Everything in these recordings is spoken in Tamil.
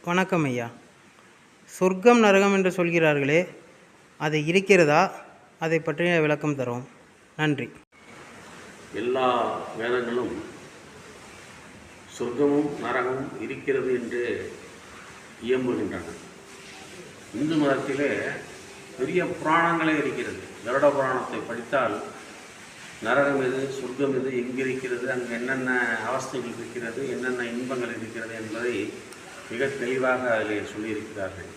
வணக்கம் ஐயா. சொர்க்கம் நரகம் என்று சொல்கிறார்களே, அது இருக்கிறதா? அதை பற்றிய விளக்கம் தரும். நன்றி. எல்லா வேதங்களும் சொர்க்கமும் நரகமும் இருக்கிறது என்று இயம்புகின்றன. இந்து மதத்திலே பெரிய புராணங்களே இருக்கிறது. கருட புராணத்தை படித்தால் நரகம் எது, சொர்க்கம் எது, எங்கிருக்கிறது, அங்கு என்னென்ன அவஸ்தைகள் இருக்கிறது, என்னென்ன இன்பங்கள் இருக்கிறது என்பதை மிக தெளிவாக அதில் சொல்லியிருக்கிறார்கள்.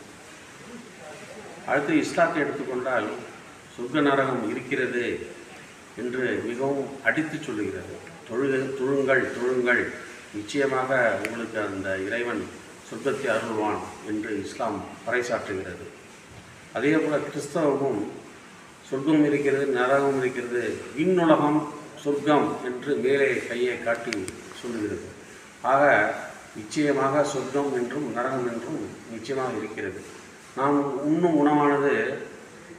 அடுத்து இஸ்லாத்தை எடுத்துக்கொண்டால் சொர்க்க நரகம் இருக்கிறது என்று மிகவும் அடித்து சொல்லுகிறது. தொழுங்கள் நிச்சயமாக உங்களுக்கு அந்த இறைவன் சொர்க்கத்தை அருள்வான் என்று இஸ்லாம் பறைசாற்றுகிறது. அதே போல் கிறிஸ்தவமும் சொர்க்கம் இருக்கிறது, நரகம் இருக்கிறது, விண்ணுலகம் சொர்க்கம் என்று மேலே கையை காட்டி சொல்லுகிறது. ஆக நிச்சயமாக சொர்க்கம் என்றும் நரகம் என்றும் நிச்சயமாக இருக்கிறது. நாம் உண்ணும் உணவானது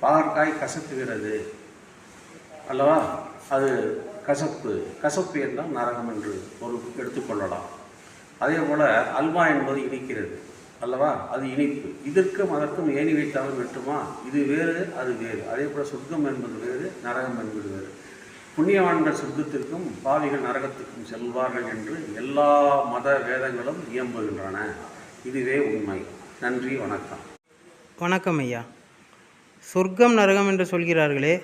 பாகற்காய் கசக்குகிறது அல்லவா, அது கசப்பு என்றால் நரகம் என்று ஒரு எடுத்துக்கொள்ளலாம். அதே போல் அல்வா என்பது இனிக்கிறது அல்லவா, அது இனிப்பு. இதற்கும் அதற்கும் ஏணி வைத்தாலும் வெட்டுமா? இது வேறு, அது வேறு. அதே போல் சொர்க்கம் என்பது வேறு, நரகம் என்பது வேறு. புண்ணியவான்கள் சொர்க்கத்திற்கும் பாவிகள் நரகத்திற்கும் செல்வார்கள் என்று எல்லா மத வேதங்களும் இயம்புகின்றன. இதுவே உண்மை. நன்றி, வணக்கம். வணக்கம் ஐயா. சொர்க்கம் நரகம் என்று சொல்கிறார்களே,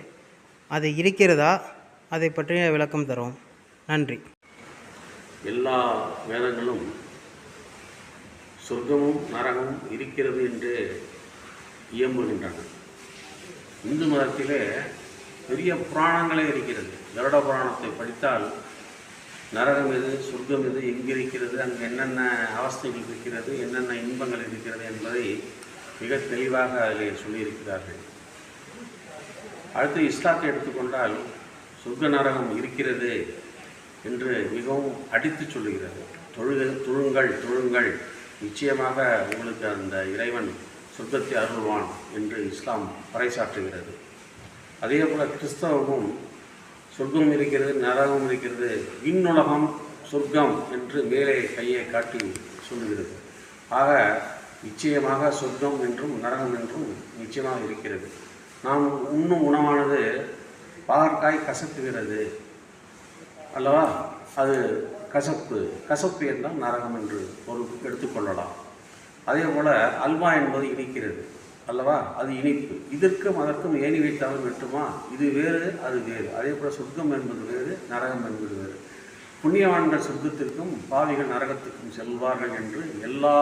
அது இருக்கிறதா? அதை பற்றிய விளக்கம் தரும். நன்றி. எல்லா வேதங்களும் சொர்க்கமும் நரகமும் இருக்கிறது என்று இயம்புகின்றன. இந்து மதத்திலே பெரிய புராணங்களே இருக்கிறது. கருட புராணத்தை படித்தால் நரகம் எது, சொர்க்கம் எது, எங்கிருக்கிறது, அங்கு என்னென்ன அவஸ்தைகள் இருக்கிறது, என்னென்ன இன்பங்கள் இருக்கிறது என்பதை மிக தெளிவாக அதில் சொல்லியிருக்கிறார்கள். அடுத்து இஸ்லாத்தை எடுத்துக்கொண்டால் சொர்க்க நரகம் இருக்கிறது என்று மிகவும் அடித்து சொல்லுகிறது. தொழுங்கள் நிச்சயமாக உங்களுக்கு அந்த இறைவன் சொர்க்கத்தை அருள்வான் என்று இஸ்லாம் பறைசாற்றுகிறது. அதே போல் கிறிஸ்தவமும் சொர்க்கம் இருக்கிறது, நரகம் இருக்கிறது, விண்ணுலகம் சொர்க்கம் என்று மேலே கையை காட்டி சொல்லுகிறது. ஆக நிச்சயமாக சொர்க்கம் என்றும் நரகம் என்றும் நிச்சயமாக இருக்கிறது. நாம் உண்ணும் உணவானது பாகற்காய் கசக்குகிறது அல்லவா, அது கசப்பு என்றால் நரகம் என்று ஒரு எடுத்துக்கொள்ளலாம். அதே போல் அல்வா என்பது இனிக்கிறது அல்லவா, அது இனிப்பு. இதற்கும் அதற்கும் ஏணி வைத்தாலும் வெட்டுமா? இது வேறு, அது வேறு. அதே போல் சொர்க்கம் என்பது வேறு, நரகம் என்பது வேறு. புண்ணியவான்கள் சொர்க்கத்திற்கும் பாவிகள் நரகத்திற்கும் செல்வார்கள் என்று எல்லா